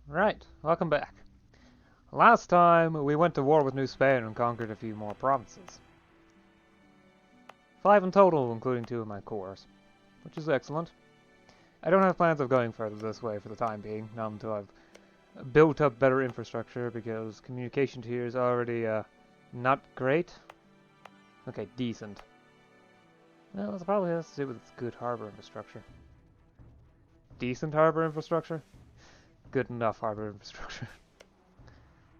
Right, welcome back. Last time we went to war with New Spain and conquered a few more provinces. 5 in total, including 2 of my cores, which is excellent. I don't have plans of going further this way for the time being, not until I've built up better infrastructure, because communication here is already, not great. Okay, decent. Well, it probably has to do with its good harbor infrastructure. Decent harbor infrastructure? Good enough harbor infrastructure.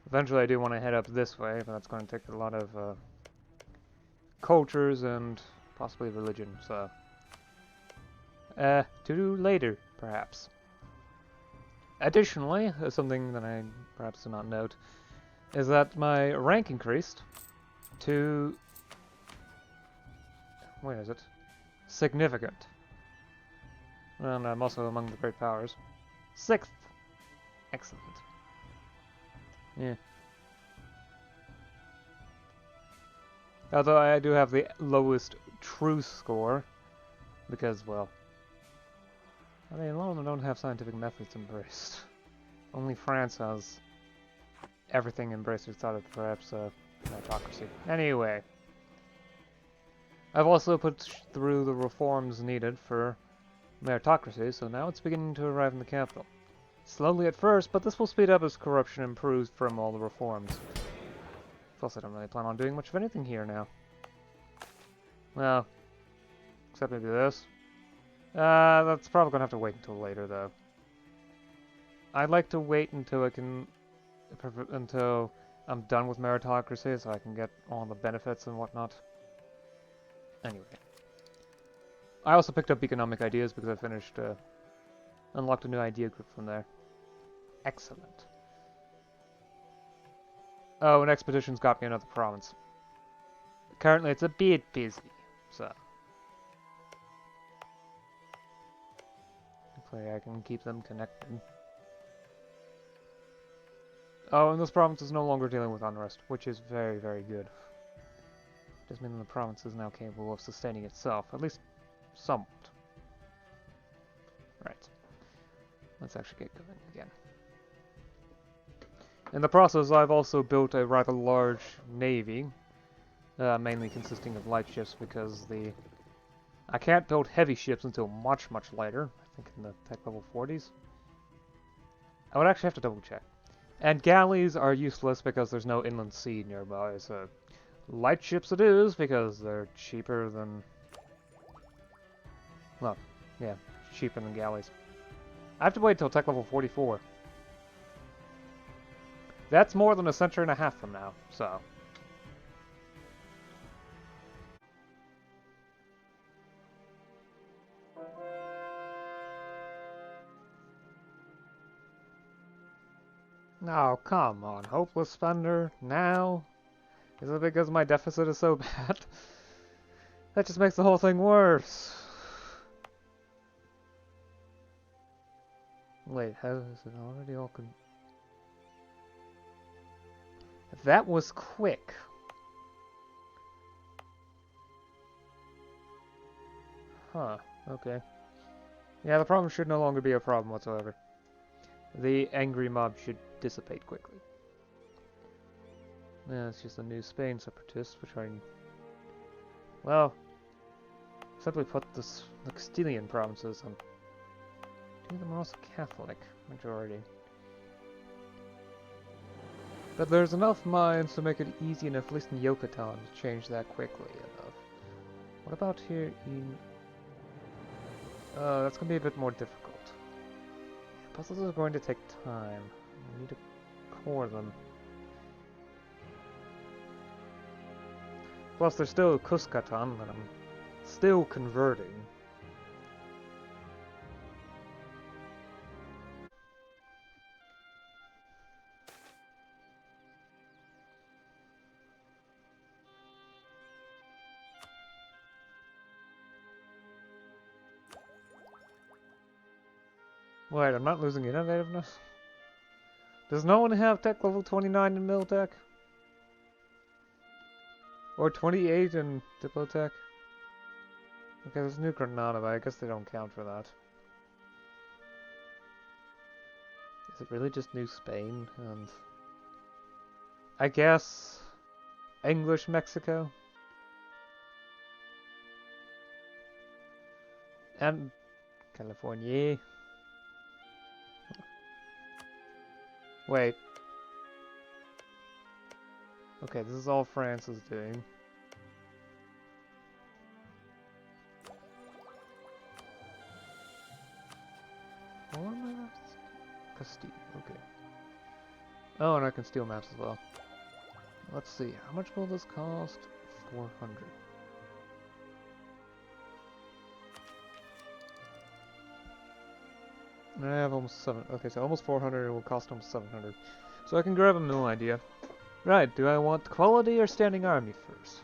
Eventually I do want to head up this way, but that's going to take a lot of cultures and possibly religion, so... to do later, perhaps. Additionally, something that I perhaps did not note, is that my rank increased to... where is it? Significant. And I'm also among the great powers. 6th! Excellent. Yeah. Although I do have the lowest truth score, because, well, I mean, a lot of them don't have scientific methods embraced. Only France has everything embraced outside of perhaps meritocracy. Anyway, I've also put through the reforms needed for meritocracy, so now it's beginning to arrive in the capital. Slowly at first, but this will speed up as corruption improves from all the reforms. Plus, I don't really plan on doing much of anything here now. Well, except maybe this. That's probably gonna have to wait until later, though. I'd like to wait until until I'm done with meritocracy, so I can get all the benefits and whatnot. Anyway. I also picked up economic ideas because I finished, unlocked a new idea group from there. Excellent. Oh, and expeditions got me another province. Currently, it's a bit busy, so... hopefully I can keep them connected. Oh, and this province is no longer dealing with unrest, which is very, very good. Just means the province is now capable of sustaining itself, at least somewhat. Right. Let's actually get going again. In the process, I've also built a rather large navy, mainly consisting of light ships, because I can't build heavy ships until much, much later. I think in the tech level 40s. I would actually have to double check. And galleys are useless because there's no inland sea nearby, so light ships it is because they're cheaper than... well, yeah, cheaper than galleys. I have to wait till tech level 44. That's more than a century and a half from now, so... oh, come on, Hopeless Spender, now? Is it because my deficit is so bad? That just makes the whole thing worse. Wait, how is it already all that was quick. Huh, okay. Yeah, the problem should no longer be a problem whatsoever. The angry mob should dissipate quickly. Yeah, it's just a New Spain separatist, which I... well... simply put, the Castilian provinces on... two of them are also Catholic, majority. But there's enough mines to make it easy enough, at least in Yucatan, to change that quickly enough. What about here in... that's gonna be a bit more difficult. Puzzles are going to take time. I need to core them. Plus, there's still Cuscatan that I'm still converting. Wait, I'm not losing innovativeness? Does no one have tech level 29 in Miltech? Or 28 in Diplotech? Okay, there's New Granada, but I guess they don't count for that. Is it really just New Spain and I guess English Mexico? And California. Wait. Okay, this is all France is doing. What am I left? Castile, okay. Oh, and I can steal maps as well. Let's see, how much will this cost? 400. I have almost 7. Okay, so almost 400 will cost almost 700. So I can grab a mill idea. Right, do I want quality or standing army first?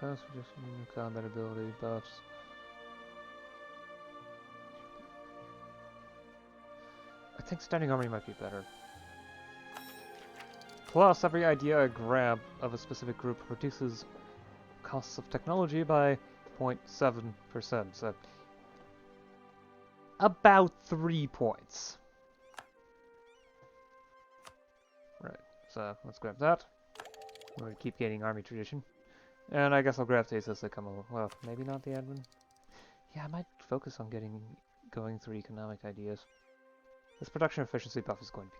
Cost reduction, combat ability, buffs. I think standing army might be better. Plus, every idea I grab of a specific group reduces costs of technology by 0.7%, so about 3 points. Right, so let's grab that. We're going to keep gaining army tradition. And I guess I'll grab these as they come along. Well, maybe not the admin. Yeah, I might focus on going through economic ideas. This production efficiency buff is going to be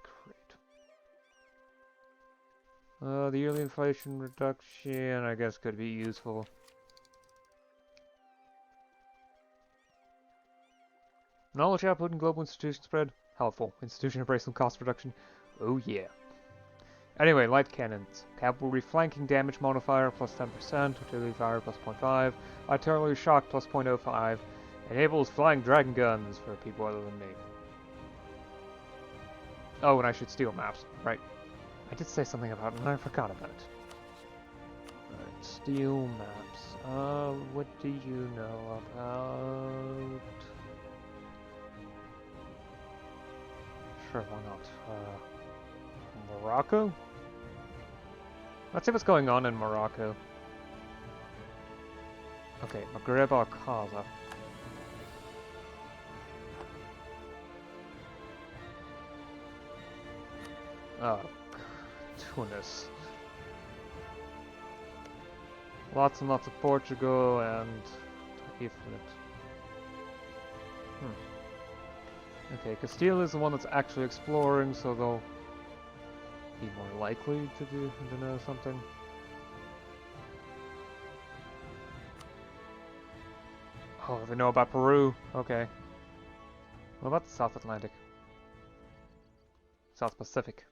great. The yearly inflation reduction, I guess, could be useful. Knowledge output and global institution spread, helpful. Institution embracing cost reduction, oh yeah. Anyway, light cannons. Cavalry flanking damage modifier plus 10%, artillery fire plus 0.5, artillery shock plus 0.05, enables flying dragon guns for people other than me. Oh, and I should steal maps, right. I did say something about it and I forgot about it. Alright, steal maps. What do you know about... Sure, why not? Morocco? Let's see what's going on in Morocco. Okay, Maghreb al-Qaza. Oh, Tunis. Lots and lots of Portugal and Ifrit. Okay, Castile is the one that's actually exploring, so they'll be more likely to know something. Oh, they know about Peru. Okay. What about the South Atlantic? South Pacific.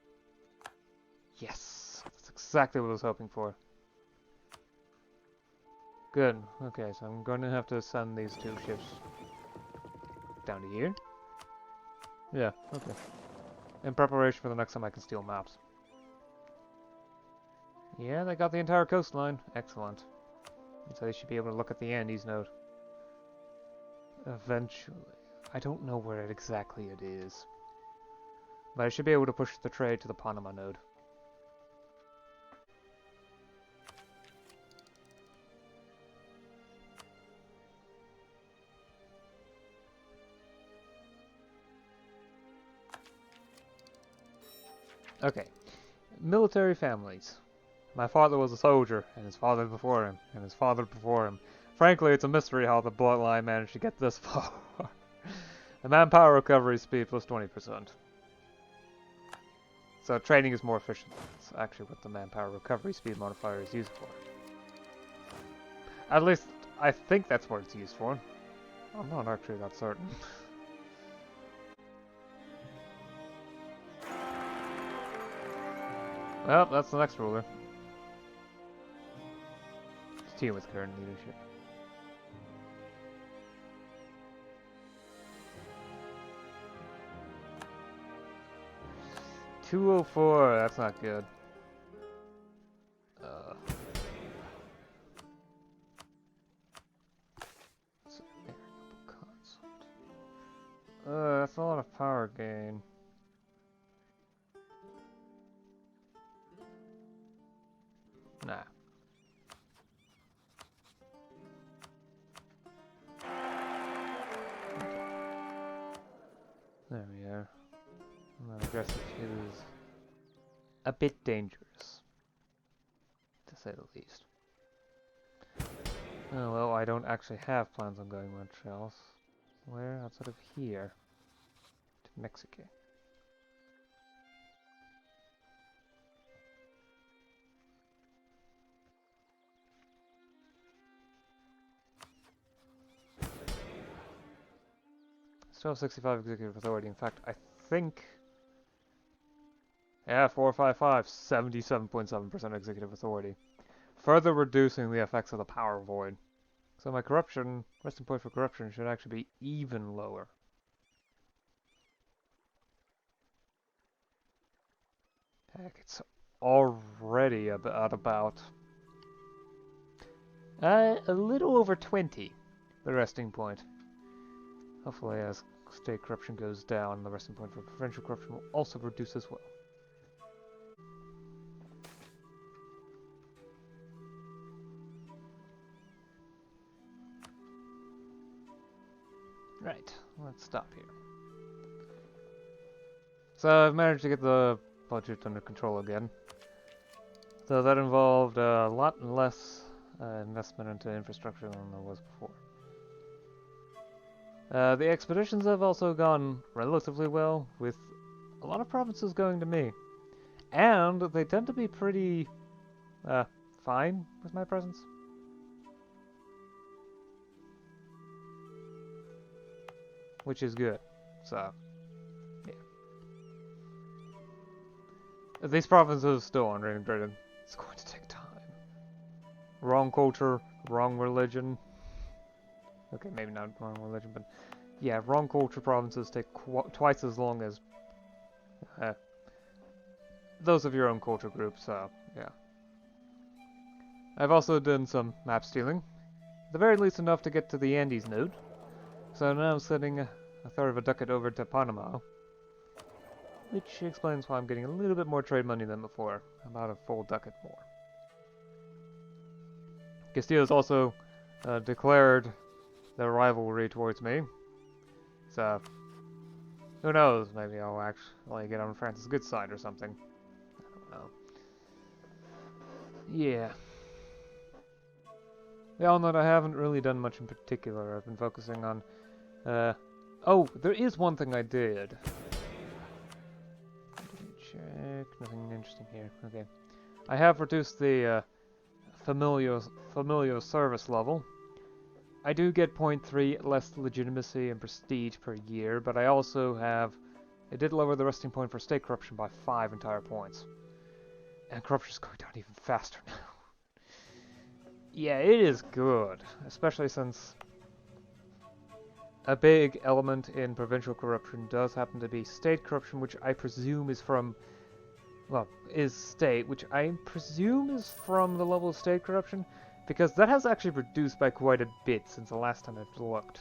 Yes! That's exactly what I was hoping for. Good. Okay, so I'm going to have to send these 2 ships down to here. Yeah, okay. In preparation for the next time I can steal maps. Yeah, they got the entire coastline. Excellent. So they should be able to look at the Andes node. Eventually. I don't know where exactly it is. But I should be able to push the trade to the Panama node. Okay. Military families. My father was a soldier, and his father before him, and his father before him. Frankly, it's a mystery how the bloodline managed to get this far. The manpower recovery speed plus 20%. So training is more efficient. That's actually what the manpower recovery speed modifier is used for. At least, I think that's what it's used for. I'm not actually that certain. Well, that's the next ruler. Team with current leadership. $204, that's not good. That's a lot of power gain. Nah. suggest it is a bit dangerous, to say the least. Oh, well, I don't actually have plans on going much else. Where? Outside of here. To Mexico. Still have 65 executive authority. In fact, I think... Yeah, 455, 77.7% executive authority. Further reducing the effects of the power void. So my corruption, resting point for corruption, should actually be even lower. Heck, it's already at about... a little over 20, the resting point. Hopefully as state corruption goes down, the resting point for provincial corruption will also reduce as well. Right, let's stop here. So I've managed to get the budget under control again. So that involved a lot less investment into infrastructure than there was before. The expeditions have also gone relatively well, with a lot of provinces going to me. And they tend to be pretty fine with my presence. Which is good, so, yeah. These provinces still aren't integrated. It's going to take time. Wrong culture, wrong religion. Okay, maybe not wrong religion, but yeah, wrong culture provinces take twice as long as those of your own culture group, so, yeah. I've also done some map stealing. At the very least enough to get to the Andes node. So now I'm sending a third of a ducat over to Panama, which explains why I'm getting a little bit more trade money than before, about a full ducat more. Castillo's also declared their rivalry towards me, so who knows, maybe I'll actually get on France's good side or something. I don't know. Yeah. Beyond that, I haven't really done much in particular. I've been focusing on oh, there is one thing I did. Check. Nothing interesting here. Okay. I have reduced the familial service level. I do get 0.3 less legitimacy and prestige per year, but I also have... I did lower the resting point for state corruption by 5 entire points. And corruption's going down even faster now. Yeah, it is good, especially since... A big element in provincial corruption does happen to be state corruption, which I presume is from, well, is state, which I presume is from the level of state corruption, because that has actually reduced by quite a bit since the last time I've looked.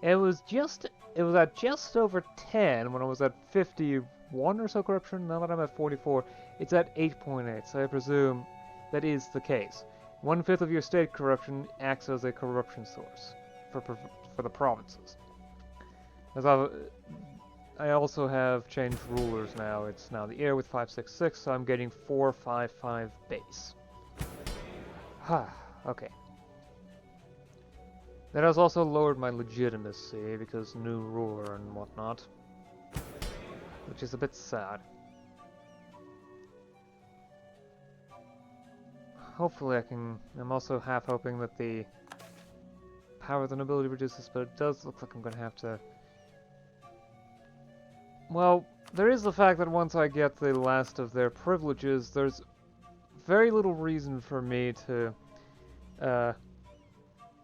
It was at just over 10 when I was at 51 or so corruption. Now that I'm at 44, it's at 8.8, so I presume that is the case. 1/5 of your state corruption acts as a corruption source for the provinces. As I also have changed rulers now. It's now the heir with 566, so I'm getting 455 base. Okay. That has also lowered my legitimacy because new ruler and whatnot, which is a bit sad. Hopefully I can... I'm also half hoping that the power of the nobility reduces, but it does look like I'm going to have to... Well, there is the fact that once I get the last of their privileges, there's very little reason for me to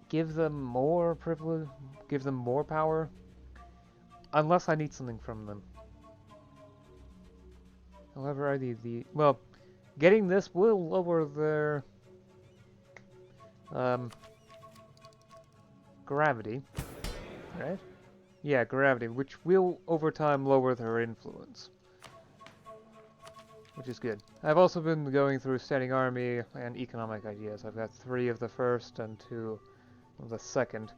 give them more privilege, give them more power, unless I need something from them. However, I need the... Well, getting this will lower their... gravity, right? Yeah, gravity, which will over time lower their influence, which is good. I've also been going through standing army and economic ideas. I've got 3 of the first and 2 of the second.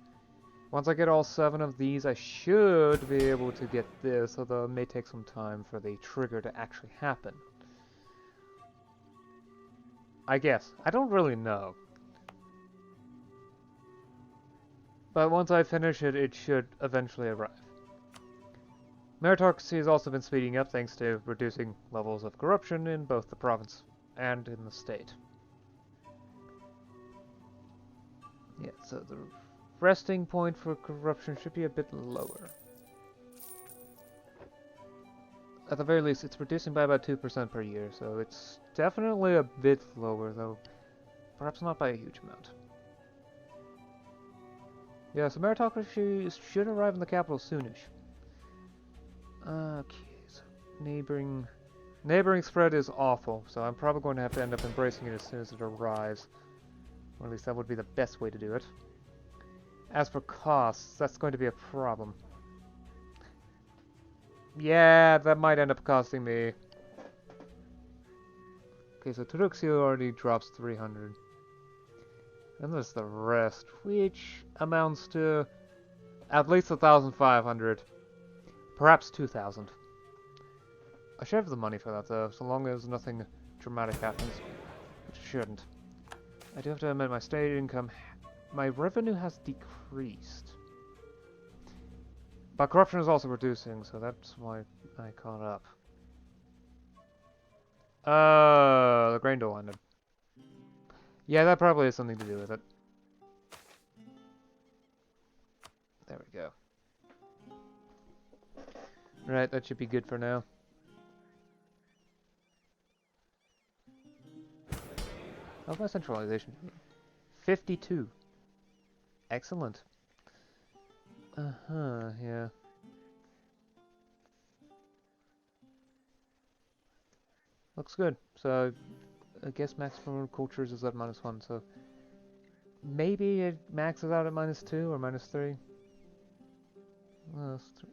Once I get all 7 of these, I should be able to get this, although it may take some time for the trigger to actually happen. I guess. I don't really know. But once I finish it, it should eventually arrive. Meritocracy has also been speeding up thanks to reducing levels of corruption in both the province and in the state. Yeah, so the resting point for corruption should be a bit lower. At the very least, it's reducing by about 2% per year, so it's definitely a bit lower, though perhaps not by a huge amount. Yeah, so meritocracy should arrive in the capital soonish. Okay, so neighboring spread is awful, so I'm probably going to have to end up embracing it as soon as it arrives. Or at least that would be the best way to do it. As for costs, that's going to be a problem. Yeah, that might end up costing me. Okay, so Turuxio already drops 300. And there's the rest, which amounts to at least 1,500. Perhaps 2,000. I should have the money for that though, so long as nothing dramatic happens. Which shouldn't. I do have to admit my state income... My revenue has decreased. But corruption is also reducing, so that's why I caught up. The grain dole ended. Yeah, that probably has something to do with it. There we go. Right, that should be good for now. How's my centralization? 52. Excellent. Yeah. Looks good. So, I guess maximum cultures is at -1, so... Maybe it maxes out at -2 or -3. That's 3.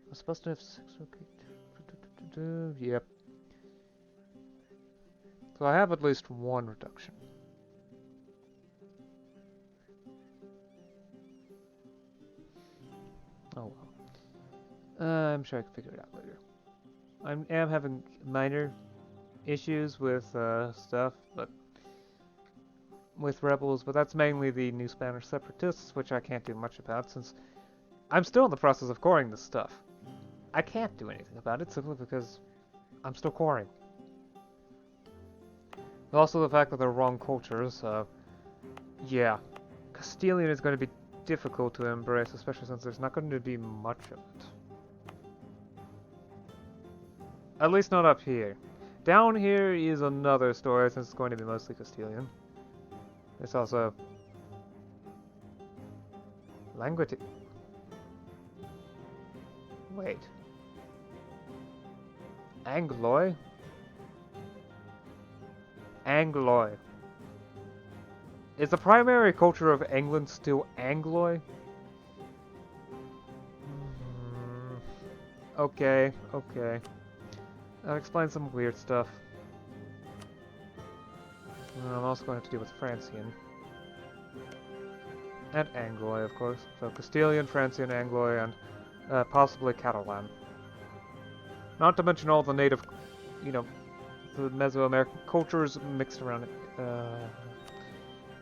I'm supposed to have 6, okay. Yep. So I have at least 1 reduction. Oh well. I'm sure I can figure it out later. I am having minor issues with stuff, but with rebels, but that's mainly the New Spanish Separatists, which I can't do much about since I'm still in the process of coring this stuff. I can't do anything about it simply because I'm still coring. Also the fact that they're wrong cultures, so yeah. Castilian is going to be difficult to embrace, especially since there's not going to be much of it. At least not up here. Down here is another story, since it's going to be mostly Castilian. There's also... Language... Wait. Angloy? Angloy. Is the primary culture of England still Angloy? Okay, okay. That explains some weird stuff. I'm also going to have to deal with Francian. And Angloy, of course. So Castilian, Francian, Angloy, and possibly Catalan. Not to mention all the native, you know, the Mesoamerican cultures mixed around it.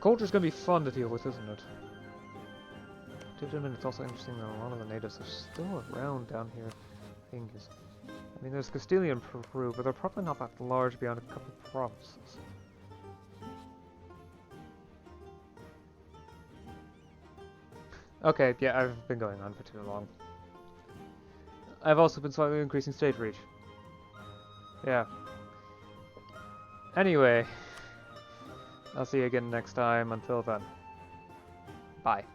Culture's gonna be fun to deal with, isn't it? It's also interesting that a lot of the natives are still around down here. I mean, there's Castilian Peru, but they're probably not that large beyond a couple provinces. Okay, yeah, I've been going on for too long. I've also been slightly increasing state reach. Yeah. Anyway, I'll see you again next time. Until then, bye.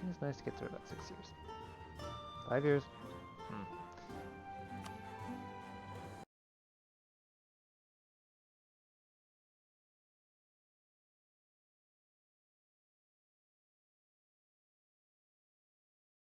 It's nice to get through about 6 years. 5 years.